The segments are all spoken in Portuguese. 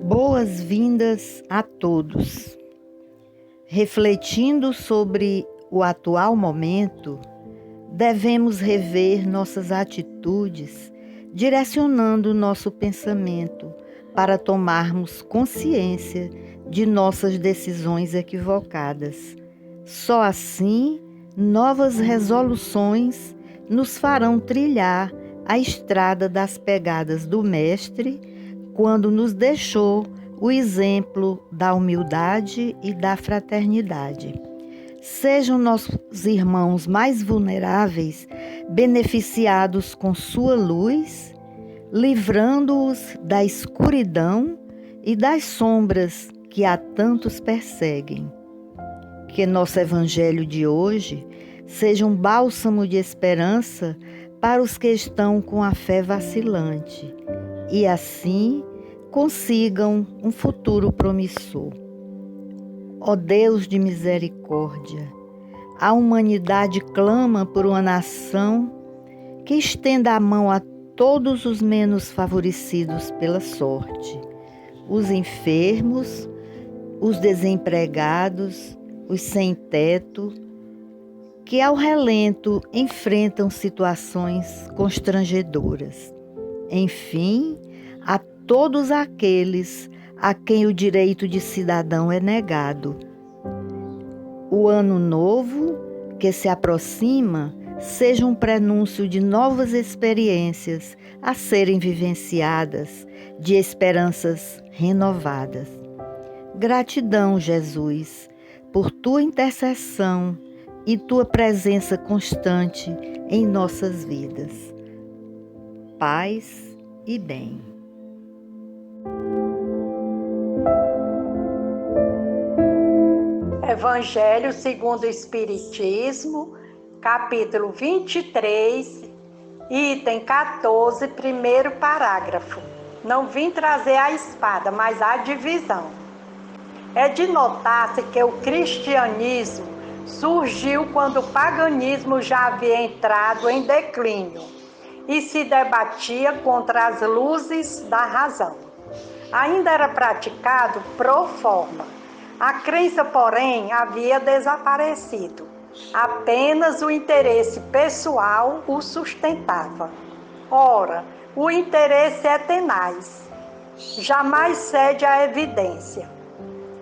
Boas-vindas a todos. Refletindo sobre o atual momento, devemos rever nossas atitudes, direcionando nosso pensamento para tomarmos consciência de nossas decisões equivocadas. Só assim, novas resoluções nos farão trilhar a estrada das pegadas do Mestre, quando nos deixou o exemplo da humildade e da fraternidade. Sejam nossos irmãos mais vulneráveis beneficiados com sua luz, livrando-os da escuridão e das sombras que a tantos perseguem. Que nosso evangelho de hoje seja um bálsamo de esperança para os que estão com a fé vacilante e assim consigam um futuro promissor. Ó Deus de misericórdia, a humanidade clama por uma nação que estenda a mão a todos os menos favorecidos pela sorte, os enfermos, os desempregados, os sem teto, que ao relento enfrentam situações constrangedoras. Enfim, a todos aqueles a quem o direito de cidadão é negado. O ano novo que se aproxima seja um prenúncio de novas experiências a serem vivenciadas, de esperanças renovadas. Gratidão, Jesus, por tua intercessão e tua presença constante em nossas vidas. Paz e bem. Evangelho segundo o Espiritismo, capítulo 23, item 14, primeiro parágrafo. Não vim trazer a espada, mas a divisão. É de notar-se que o cristianismo surgiu quando o paganismo já havia entrado em declínio e se debatia contra as luzes da razão. Ainda era praticado pro forma. A crença, porém, havia desaparecido. Apenas o interesse pessoal o sustentava. Ora, o interesse é tenaz, jamais cede à evidência.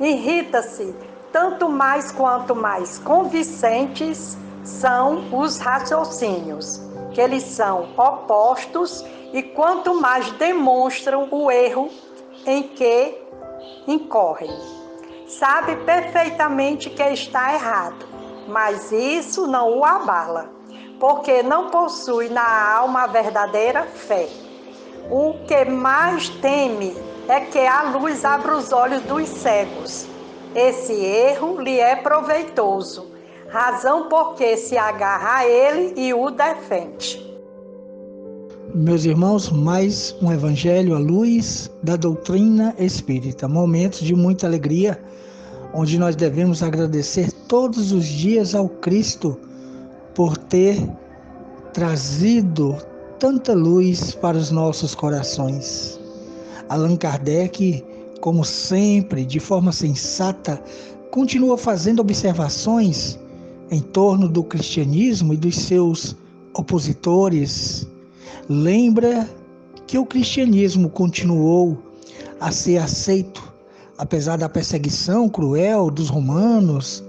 Irrita-se tanto mais quanto mais convincentes são os raciocínios, que eles são opostos, e quanto mais demonstram o erro em que incorrem. Sabe perfeitamente que está errado, mas isso não o abala, porque não possui na alma a verdadeira fé. O que mais teme é que a luz abra os olhos dos cegos. Esse erro lhe é proveitoso, razão porque se agarra a ele e o defende. Meus irmãos, mais um evangelho à luz da doutrina espírita. Momentos de muita alegria, onde nós devemos agradecer todos os dias ao Cristo por ter trazido tanta luz para os nossos corações. Allan Kardec, como sempre, de forma sensata, continua fazendo observações em torno do cristianismo e dos seus opositores. Lembra que o cristianismo continuou a ser aceito, apesar da perseguição cruel dos romanos,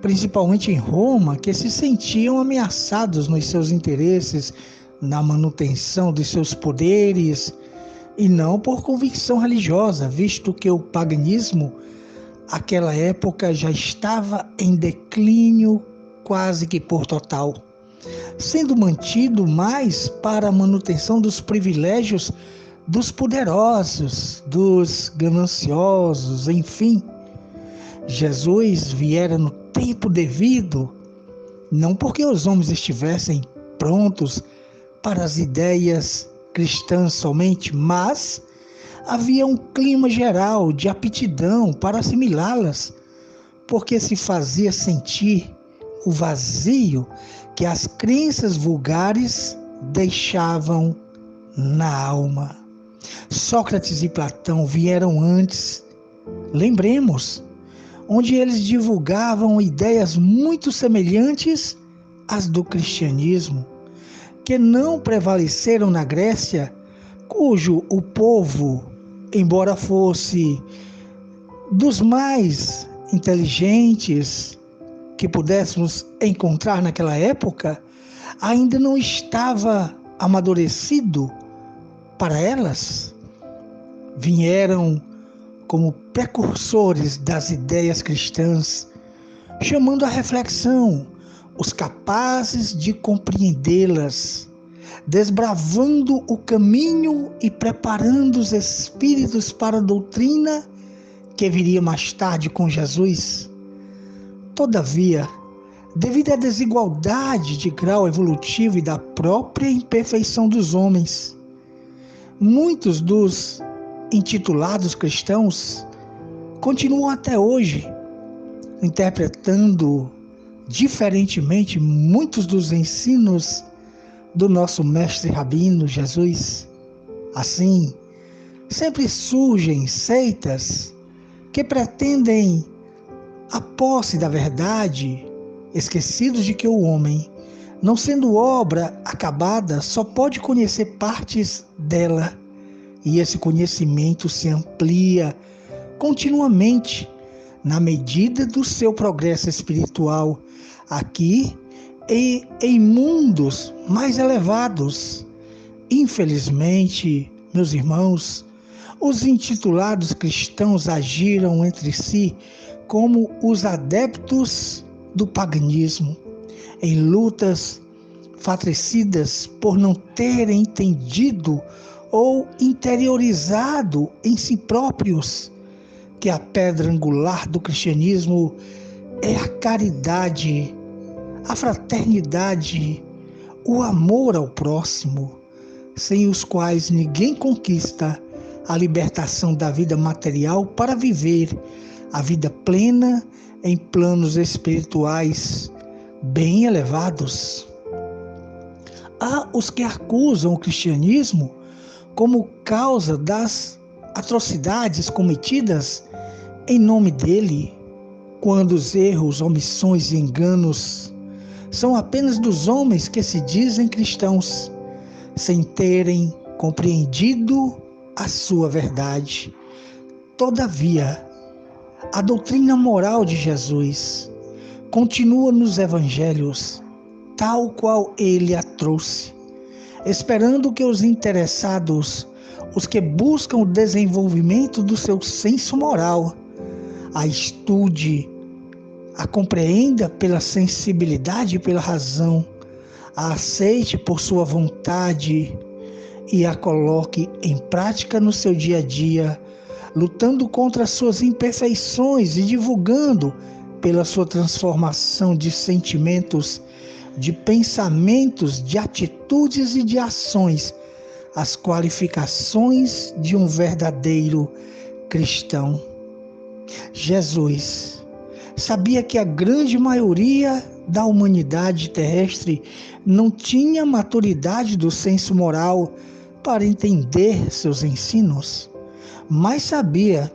principalmente em Roma, que se sentiam ameaçados nos seus interesses, na manutenção dos seus poderes, e não por convicção religiosa, visto que o paganismo, naquela época, já estava em declínio quase que por total, sendo mantido mais para a manutenção dos privilégios dos poderosos, dos gananciosos, enfim. Jesus viera no tempo devido, não porque os homens estivessem prontos para as ideias cristãs somente, mas havia um clima geral de aptidão para assimilá-las, porque se fazia sentir o vazio que as crenças vulgares deixavam na alma. Sócrates e Platão vieram antes. Lembremos, onde eles divulgavam ideias muito semelhantes às do cristianismo, que não prevaleceram na Grécia, cujo o povo, embora fosse dos mais inteligentes que pudéssemos encontrar naquela época, ainda não estava amadurecido para elas. Vieram como precursores das ideias cristãs, chamando à reflexão os capazes de compreendê-las, desbravando o caminho e preparando os espíritos para a doutrina que viria mais tarde com Jesus. Todavia, devido à desigualdade de grau evolutivo e da própria imperfeição dos homens, muitos dos intitulados cristãos continuam até hoje interpretando diferentemente muitos dos ensinos do nosso mestre rabino Jesus. Assim, sempre surgem seitas que pretendem a posse da verdade, esquecidos de que o homem, não sendo obra acabada, só pode conhecer partes dela, e esse conhecimento se amplia continuamente na medida do seu progresso espiritual, aqui e em mundos mais elevados. Infelizmente, meus irmãos, os intitulados cristãos agiram entre si como os adeptos do paganismo, em lutas fratricidas por não terem entendido ou interiorizado em si próprios que a pedra angular do cristianismo é a caridade, a fraternidade, o amor ao próximo, sem os quais ninguém conquista a libertação da vida material para viver a vida plena em planos espirituais bem elevados. Há os que acusam o cristianismo como causa das atrocidades cometidas em nome dele, quando os erros, omissões e enganos são apenas dos homens que se dizem cristãos, sem terem compreendido a sua verdade. Todavia, a doutrina moral de Jesus continua nos evangelhos, tal qual ele a trouxe, esperando que os interessados, os que buscam o desenvolvimento do seu senso moral, a estude, a compreenda pela sensibilidade e pela razão, a aceite por sua vontade e a coloque em prática no seu dia a dia, lutando contra as suas imperfeições e divulgando pela sua transformação de sentimentos, de pensamentos, de atitudes e de ações, as qualificações de um verdadeiro cristão. Jesus sabia que a grande maioria da humanidade terrestre não tinha maturidade do senso moral para entender seus ensinos, mas sabia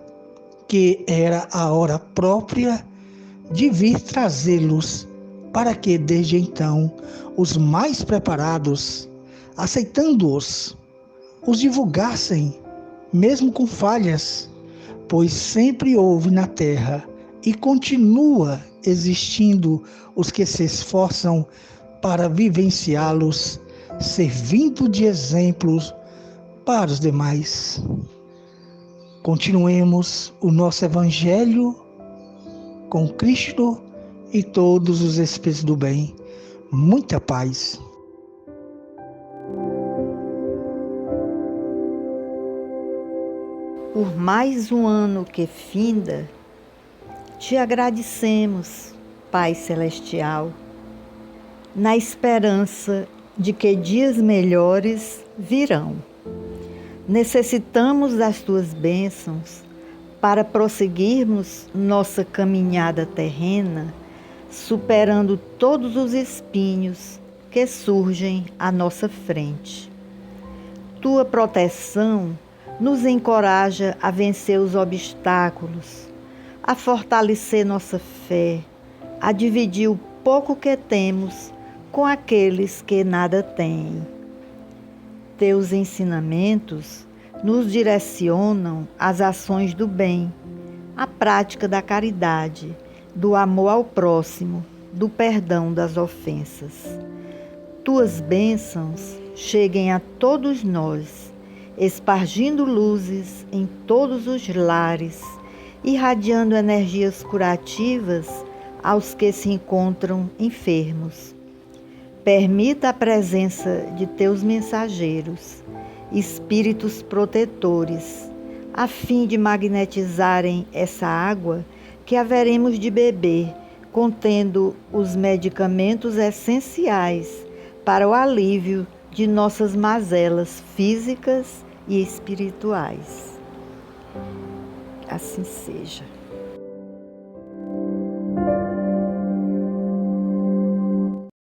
que era a hora própria de vir trazê-los para que, desde então, os mais preparados, aceitando-os, os divulgassem, mesmo com falhas, pois sempre houve na terra e continua existindo os que se esforçam para vivenciá-los, servindo de exemplos para os demais. Continuemos o nosso Evangelho com Cristo e todos os espíritos do bem. Muita paz. Por mais um ano que finda, te agradecemos, Pai Celestial, na esperança de que dias melhores virão. Necessitamos das tuas bênçãos para prosseguirmos nossa caminhada terrena, superando todos os espinhos que surgem à nossa frente. Tua proteção nos encoraja a vencer os obstáculos, a fortalecer nossa fé, a dividir o pouco que temos com aqueles que nada têm. Teus ensinamentos nos direcionam às ações do bem, à prática da caridade, do amor ao próximo, do perdão das ofensas. Tuas bênçãos cheguem a todos nós, espargindo luzes em todos os lares, irradiando energias curativas aos que se encontram enfermos. Permita a presença de teus mensageiros, espíritos protetores, a fim de magnetizarem essa água que haveremos de beber, contendo os medicamentos essenciais para o alívio de nossas mazelas físicas e espirituais. Assim seja.